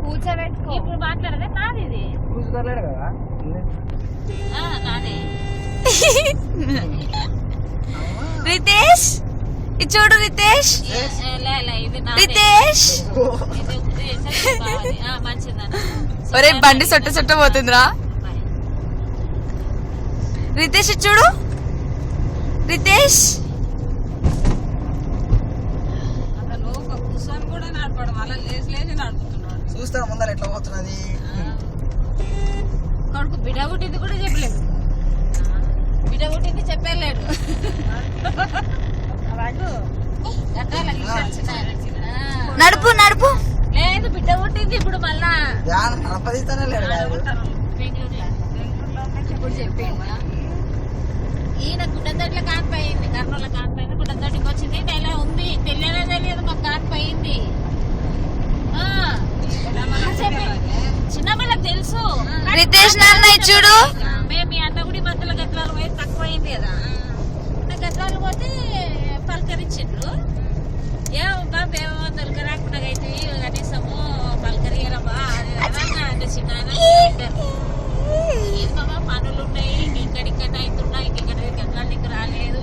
కూర్చోబెట్టుకో. ఇప్పుడు మాట్లాడదే నాది ఇది. కూర్చోలేడు కదా నాదే. రితేష్ ఇది చూడు రితేష్. రితేష్ ఒరే బండి సొట్ట సొట్ట పోతుందిరా. రితేష్ ఇది చూడు రితేష్. కూర్చొని కూడా నడపడం అలా లేచి లేచి నడుపుతున్నాడు. చూస్తా ముందర ఎట్లా పోతున్నది. కొడుకు బిడ్డ పుట్టింది కూడా చెప్పలేదు. బిడ్డ పుట్టింది చెప్పలేడు. నడుపు నడుపు. లేదు బిడ్డ పుట్టింది ఇప్పుడు మళ్ళా నడపదిస్తానే లేడు. ఇప్పుడు చెప్పిండు. ఈయన గుడ్డతోట్ల కానిపోయింది, కర్నూలు కానిపోయింది, గుడ్డతోటికి వచ్చింది. నెల ఉంది, తెలియనే తెలియదు మాకు కానిపోయింది. చిన్నపిల్లకి తెలుసు. రితేష్ నాన్న ఇది చూడు. మేము మీ అన్న గుడి మధ్యలో గట్లాలు పోయి తక్కువైంది కదా. గట్లాలు పోతే పలకరించిండ్రు. ఏమబ్బా మేము దొరక రాకుండా అయితే కనీసము పలకరియరమ్మా అంటే చిన్న ఏమమ్మా పనులు ఉన్నాయి, ఇంకెక్కడిక్కడ అవుతున్నాయి, ఇంకెక్కడ గట్లాలు నీకు రాలేదు.